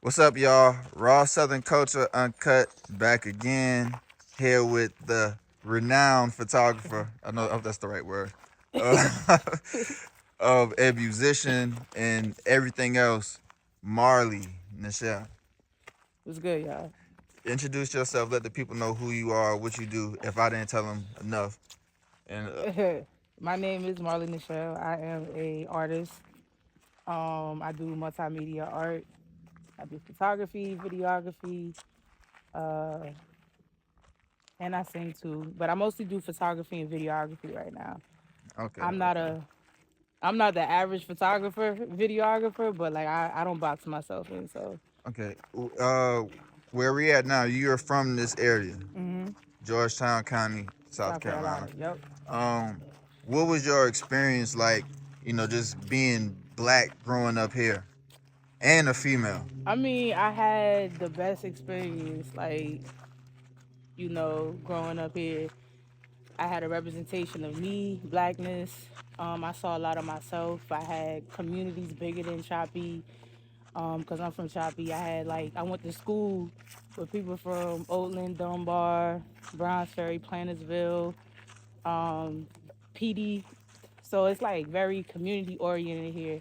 What's up, y'all? Raw Southern Culture Uncut back again. Here with the renowned photographer. I know if that's the right word. Uh, of a musician and everything else, Marley Nichelle. What's good, y'all? Introduce yourself. Let the people know who you are, what you do. If I didn't tell them enough. And My name is Marley Nichelle. I am a artist. I do multimedia art. I do photography, videography, uh, and I sing too. But I mostly do photography and videography right now. okay, I'm not okay, a I'm not the average photographer, videographer, but like I don't box myself in. So okay. Where we at now? You're from this area, hmm Georgetown County, South South Carolina. Carolina. Yep. Um, what was your experience like? Just being black growing up here and a female. I mean, I had the best experience. Growing up here, I had a representation of me, blackness. I saw a lot of myself. I had communities bigger than Choppy, because I'm from Choppy. I went to school with people from Oatland, Dunbar, Browns Ferry, Plantersville, um, PD. So it's like very community oriented here.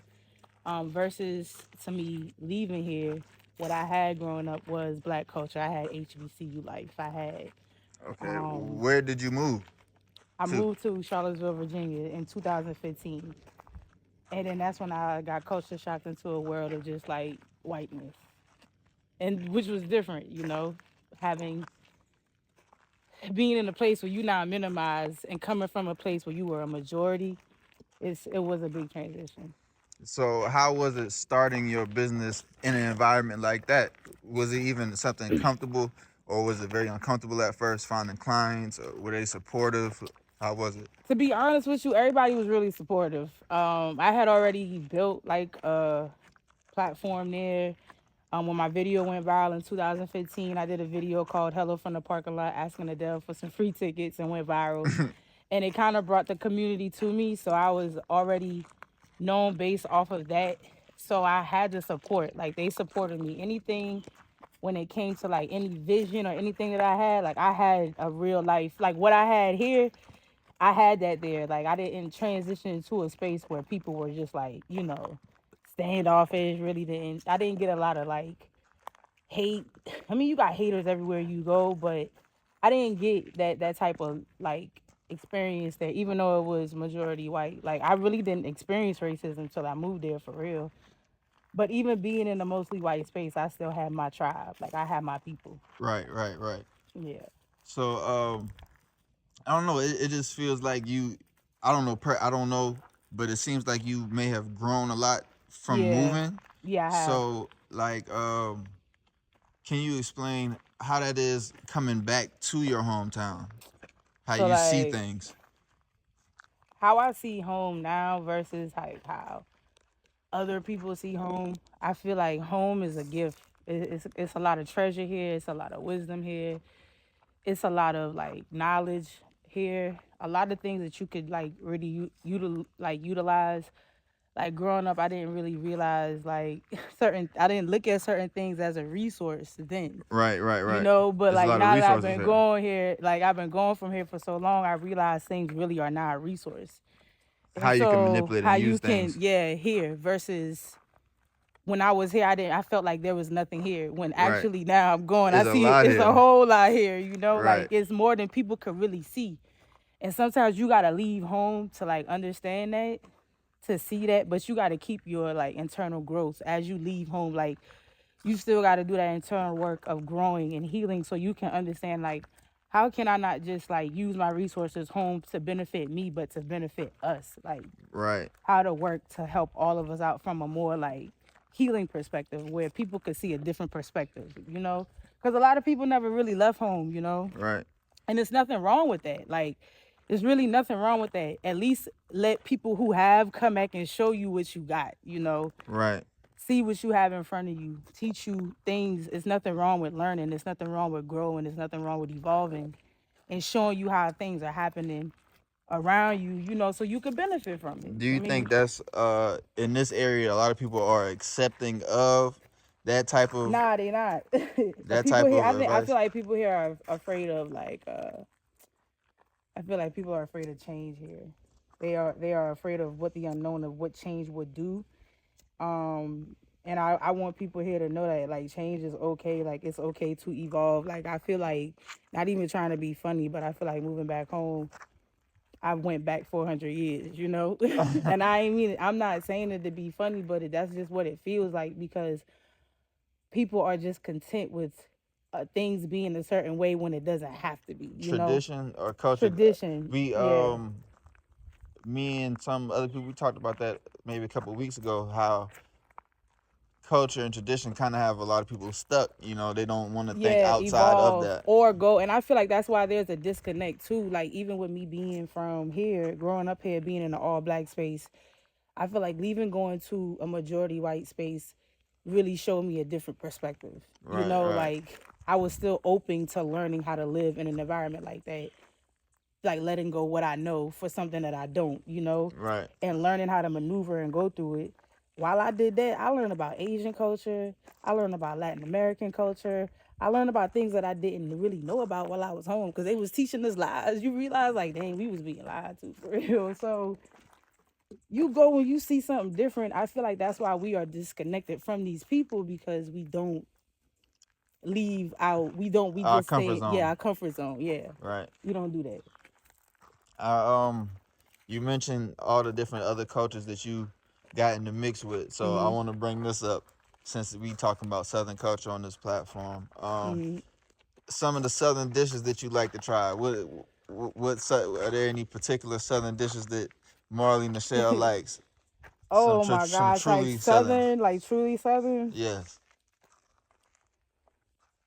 Versus to me leaving here, what I had growing up was black culture. I had HBCU life. Okay, Um, where did you move I to? moved to Charlottesville, Virginia in 2015. And then that's when I got culture shocked into a world of just like whiteness. And which was different, having being in a place where you not minimized and coming from a place where you were a majority, it was a big transition. So, how was it starting your business in an environment like that? Was it even something comfortable, or was it very uncomfortable at first finding clients? Or were they supportive? How was it? To be honest with you, everybody was really supportive. I had already built like a platform there. When my video went viral in 2015, I did a video called "Hello from the Parking Lot," asking Adele for some free tickets, and went viral. And it kind of brought the community to me, so I was already known based off of that. So I had the support. Like they supported me. Anything when it came to like any vision or anything that I had, like I had a real life. Like what I had here, I had that there. Like I didn't transition into a space where people were just like, standoffish. Really didn't. I didn't get a lot of like hate. I mean, you got haters everywhere you go, but I didn't get that type of like experience there. Even though it was majority white, like I really didn't experience racism until I moved there for real. But even being in a mostly white space, I still had my tribe. Like I had my people. Right, right, right. Yeah. So, I don't know. It just feels like you. I don't know. I don't know, but it seems like you may have grown a lot from Yeah. moving. Yeah, I have. So, like, can you explain how that is coming back to your hometown? How So you see like things? how I see home now versus like how other people see home. I feel like home is a gift. It's a lot of treasure here. It's a lot of wisdom here. It's a lot of like knowledge here. A lot of things that you could like really utilize. Like growing up, I didn't really realize like certain. I didn't look at certain things as a resource then. Right, right, right. But There's a like lot of now that I've resources been here. going here, like I've been going from here for so long, I realize things really are not a resource. How And you can so manipulate how and you use can, things. yeah, here versus when I was here, I felt like there was nothing here. When Right. actually now I'm going, I There's a see lot it's a here. whole lot here, like Right. it's more than people could really see. And sometimes you gotta leave home to like understand that, to see that, but you gotta keep your like internal growth as you leave home. Like you still gotta do that internal work of growing and healing so you can understand like how can I not just like use my resources home to benefit me, but to benefit us? Like Right. how to work to help all of us out from a more like healing perspective where people could see a different perspective. Because a lot of people never really left home. Right. And there's nothing wrong with that. Like, there's really nothing wrong with that. At least let people who have come back and show you what you got. Right. See what you have in front of you, teach you things. There's nothing wrong with learning. There's nothing wrong with growing. There's nothing wrong with evolving and showing you how things are happening around you, so you could benefit from it. Do I you think mean, that's in this area a lot of people are accepting of, that type of Nah, they not. that People type here, of I feel advice? like people here are afraid of like. I feel like people are afraid of change here. They are afraid of what the unknown of what change would do. And I want people here to know that like change is okay. Like it's okay to evolve. Like I feel like not even trying to be funny, but I feel like moving back home. I went back 400 years, and I ain't mean it. I'm not saying it to be funny, but that's just what it feels like because people are just content with things being a certain way when it doesn't have to be. Tradition or culture. Tradition, We yeah. me and some other people we talked about that maybe a couple of weeks ago. How culture and tradition kind of have a lot of people stuck. They don't want to think Yeah, outside of evolve that. or go. And I feel like that's why there's a disconnect too. Like even with me being from here, growing up here, being in an all black space, I feel like leaving going to a majority white space really showed me a different perspective. Right, right, Like I was still open to learning how to live in an environment like that, like letting go what I know for something that I don't, right. and learning how to maneuver and go through it. While I did that, I learned about Asian culture, I learned about Latin American culture. I learned about things that I didn't really know about while I was home because they was teaching us lies. You realize like, dang, we was being lied to for real. So you go when you see something different. I feel like that's why we are disconnected from these people because we don't leave out. We Our just comfort stay, yeah, zone. our comfort zone. Yeah. Right. We don't do that. You mentioned all the different other cultures that you got in the mix with, so I Mm-hmm. want to bring this up since we talking about Southern culture on this platform. Mm-hmm. Some of the Southern dishes that you like to try. Are there any particular Southern dishes that Marley Nichelle likes? Some Oh my some gosh, like truly Southern. Southern, like truly Southern. Yes.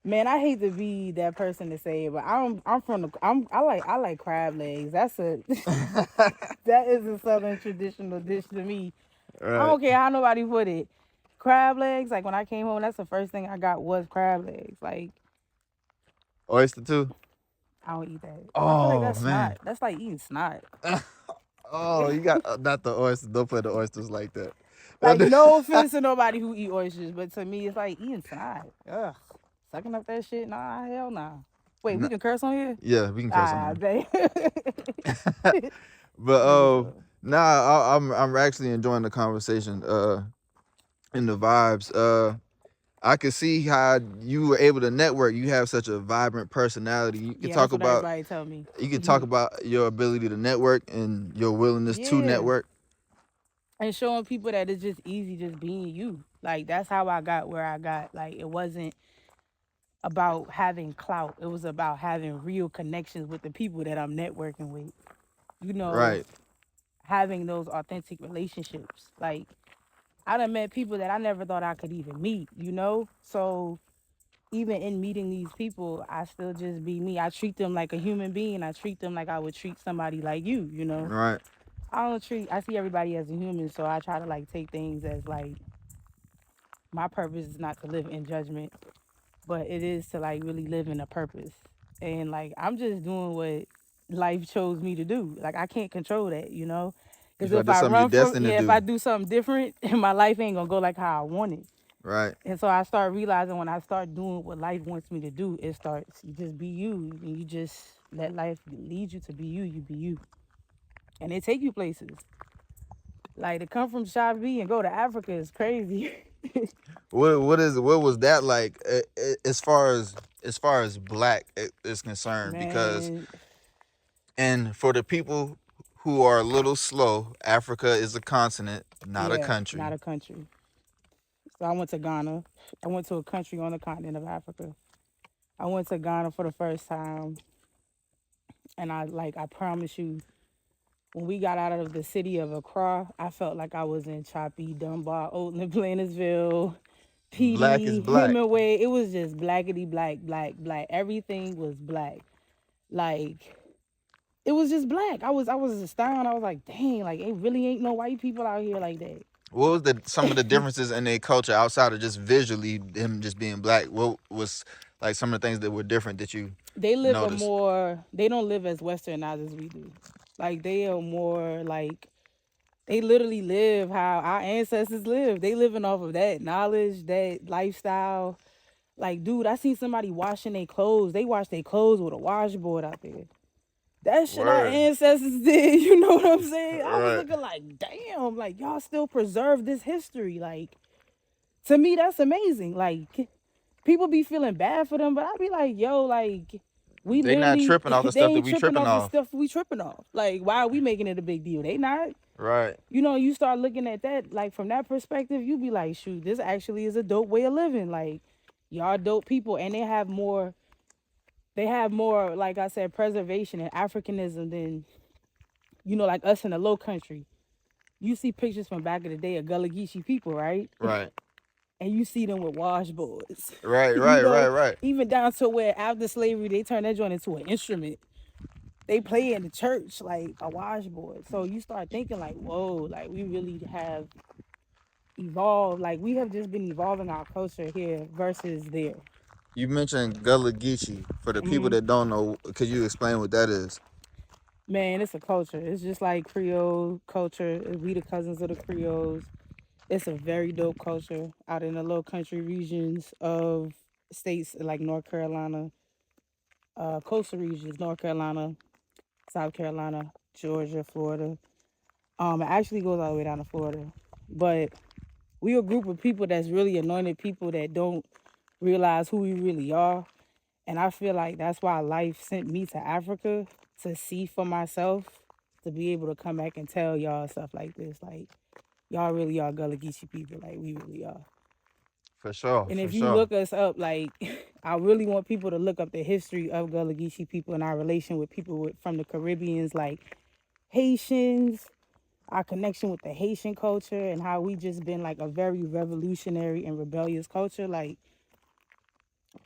Man, I hate to be that person to say it, but I'm from the I like crab legs. That's a that is a Southern traditional dish to me. I Right. don't care how nobody put it. Crab legs, like when I came home, that's the first thing I got was crab legs. Like Oyster too. I don't eat that. I feel like Oh that's man. snot. That's like eating snot. Oh, you got not the oysters. Don't play the oysters like that. Like no offense to nobody who eat oysters, but to me it's like eating snot. Ugh, sucking up that shit. Nah, hell nah. Wait, we N- can curse on here? yeah, we can curse on Ah, there. babe. But Niggas though. nah, I'm actually enjoying the conversation. And the vibes. I could see how you were able to network. You have such a vibrant personality. Yeah, that's what everybody tell me. You could talk about your ability to network and your willingness to Yeah. network. And showing people that it's just easy just being you. Like that's how I got where I got. Like it wasn't about having clout. It was about having real connections with the people that I'm networking with. You know, Right. having those authentic relationships. Like I done met people that I never thought I could even meet. So even in meeting these people, I still just be me. I treat them like a human being. I treat them like I would treat somebody like you. Right. I see everybody as a human, so I try to like take things as like my purpose is not to live in judgment, but it is to like really live in a purpose. And like I'm just doing what life chose me to do. Like I can't control that. You Because feel like if that's I something you're run from, destined to yeah, if do. I do something different, my life ain't gonna go like how I want it. Right. And so I start realizing when I start doing what life wants me to do, it starts, you just be you. And you just let life lead you to be you, you be you. And it take you places. Like to come from Shabi and go to Africa is crazy. What was that like as far as black is concerned? Because Man, and for the people who are a little slow, Africa is a continent, not a yeah, country. not a country. So I went to Ghana. I went to a country on the continent of Africa. I went to Ghana for the first time, and I promise you, when we got out of the city of Accra, I felt like I was in Choppy, Dunbar, Oatland, Plantersville, Black is PD, black. Hemingway. It was just blackety black, black, black. Everything was black. Like it was just black. I was astounded. I was like, dang, like it really ain't no white people out here like that. What was the some of the differences in their culture outside of just visually him just being black? What was like some of the things that were different that you noticed? They don't live as westernized as we do. Like they are more like They literally live how our ancestors lived. They living off of that knowledge, that lifestyle. Like, dude, I seen somebody washing their clothes. They wash their clothes with a washboard out there. That shit our Word. ancestors did. You know what I'm saying? I was Right. looking like, damn, like y'all still preserve this history. Like, to me, that's amazing. Like, people be feeling bad for them, but I be like, yo, like, we They not literally, tripping off the they stuff that ain't we tripping tripping off the off. stuff we tripping off. Like, why are we making it a big deal? They not. Right. You know, you start looking at that, like, from that perspective, you be like, shoot, this actually is a dope way of living. Like, y'all dope people, and they have more, like I said, preservation and Africanism than, like us in the low country. You see pictures from back in the day of Gullah Geechee people, right? Right. And you see them with washboards. Right. Right. Right. Right. Even down to where after slavery they turned that joint into an instrument. They play in the church like a washboard. So you start thinking like, whoa, like we really have evolved. Like we have just been evolving our culture here versus there. You mentioned Gullah Geechee. For the people that don't know, could you explain what that is? Man, it's a culture. It's just like Creole culture. We the cousins of the Creoles. It's a very dope culture out in the low country regions of states like North Carolina, coastal regions, North Carolina, South Carolina, Georgia, Florida. It actually goes all the way down to Florida. But we a group of people that's really anointed people that don't realize who we really are. And I feel like that's why life sent me to Africa to see for myself, to be able to come back and tell y'all stuff like this. Like, y'all really are Gullah Geechee people. Like, we really are. For sure. And For if you sure. look us up, like, I really want people to look up the history of Gullah Geechee people and our relation with people from the Caribbeans, like Haitians, our connection with the Haitian culture, and how we just been like a very revolutionary and rebellious culture. Like,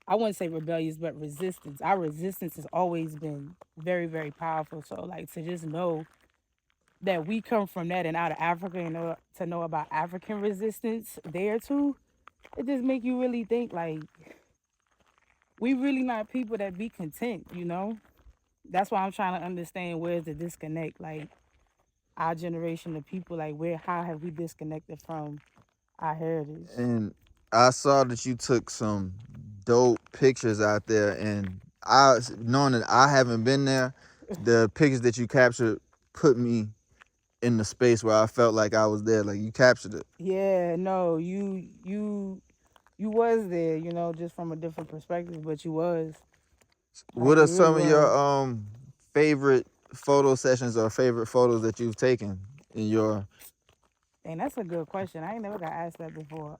I wouldn't say rebellious, but resistance. Our resistance has always been very, very powerful. So, like, to just know that we come from that and out of Africa, and to know about African resistance there too, it just make you really think like we really not people that be content. That's why I'm trying to understand where's the disconnect. Like, our generation of people, like, how have we disconnected from our heritage? And I saw that you took some dope pictures out there, and knowing that I haven't been there, the pictures that you captured put me in the space where I felt like I was there. Like you captured it. Yeah, no, you was there, just from a different perspective, but you was. What Like, are you really some of your was. favorite photo sessions or favorite photos that you've taken in your? And that's a good question. I ain't never got asked that before.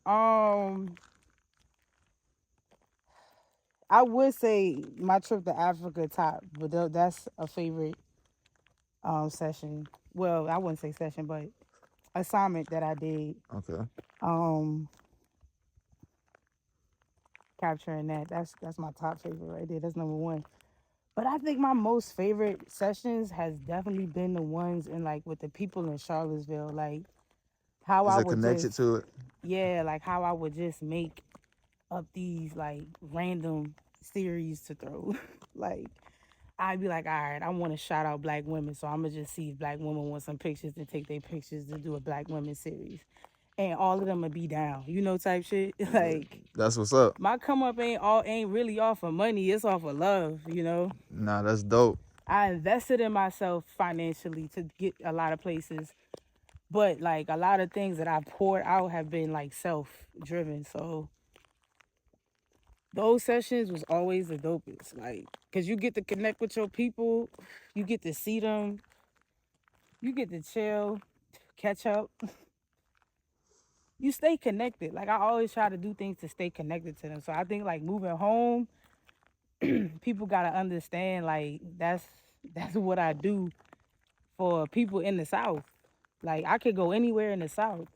I would say my trip to Africa top, but that's a favorite session. Well, I wouldn't say session, but assignment that I did. Okay. Um, Capturing that. That's my top favorite right there. That's number one. But I think my most favorite sessions has definitely been the ones in like with the people in Charlottesville. Like how Is I it would connected just to it? yeah, like how I would just make up these like random series to throw. Like I'd be like, all right, I want to shout out black women, so I'm gonna just see if black women want some pictures to take their pictures to do a black women series, and all of them would be down, type shit. Like That's what's up. my come up ain't really off of money, it's off of love. Nah, that's dope. I invested in myself financially to get a lot of places, but like a lot of things that I've poured out have been like self driven. So those sessions was always the dopest. Like, cause you get to connect with your people, you get to see them, you get to chill, catch up. You stay connected. Like I always try to do things to stay connected to them. So I think like moving home, people gotta understand like that's what I do for people in the South. Like I could go anywhere in the South.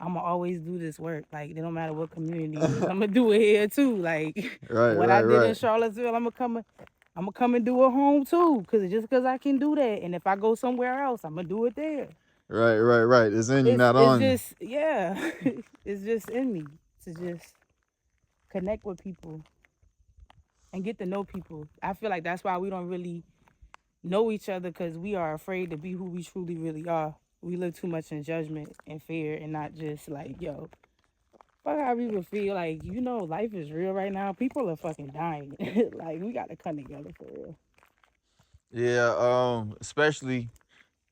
I'ma always do this work. Like it don't matter what community it is. I'ma do it here too. Like Right, what I right, did in right, Charlottesville, I'ma come and do it home too. Cause I can do that. And if I go somewhere else, I'ma do it there. right, right, right. It's in you, It's not it's on you. just yeah. It's just in me to just connect with people and get to know people. I feel like that's why we don't really know each other because we are afraid to be who we truly really are. We live too much in judgment and fear, and not just like, yo, fuck how people feel. Like, life is real right now. People are fucking dying. Like, we gotta come together for real. Yeah, especially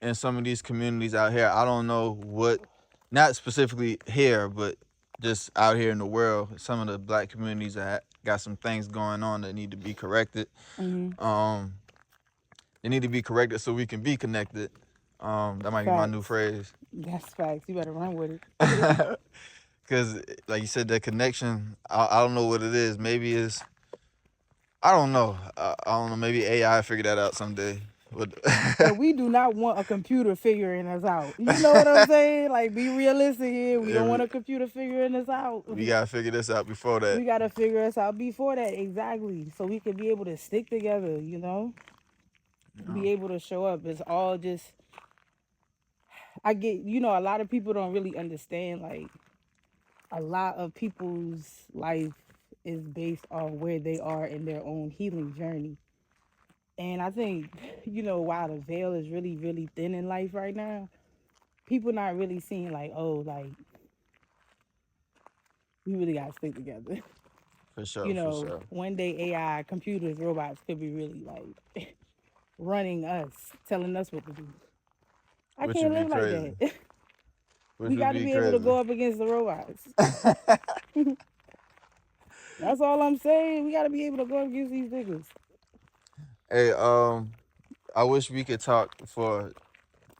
in some of these communities out here. I don't know what, not specifically here, but just out here in the world, some of the black communities that got some things going on that need to be corrected. Mm-hmm. Um, they need to be corrected so we can be connected. That might be my new Facts. phrase. That's facts. You better run with it. Because, like you said, that connection, I don't know what it is. Maybe it's, I don't know. I don't know. Maybe AI figure that out someday. And we do not want a computer figuring us out. You know what I'm saying? Like, be realistic here. We don't want a computer figuring us out. We gotta figure this out before that. We gotta figure us out before that, exactly. So we can be able to stick together, be able to show up. It's all just, I get, a lot of people don't really understand, like, a lot of people's life is based on where they are in their own healing journey. And I think, while the veil is really, really thin in life right now, people not really seeing like, oh, like, we really gotta stick together. For sure, for sure. One day AI, computers, robots could be really like running us, telling us what to do. I Which can't would be live like crazy. that. Which We would got to be be able to crazy. go up against the robots. That's all I'm saying. We got to be able to go up against these niggas. Hey, I wish we could talk for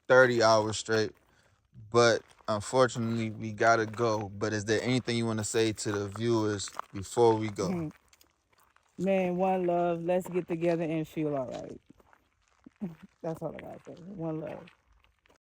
30 hours straight, but unfortunately we gotta go. But is there anything you want to say to the viewers before we go? Man, one love. Let's get together and feel all right. That's all I got to say. One love.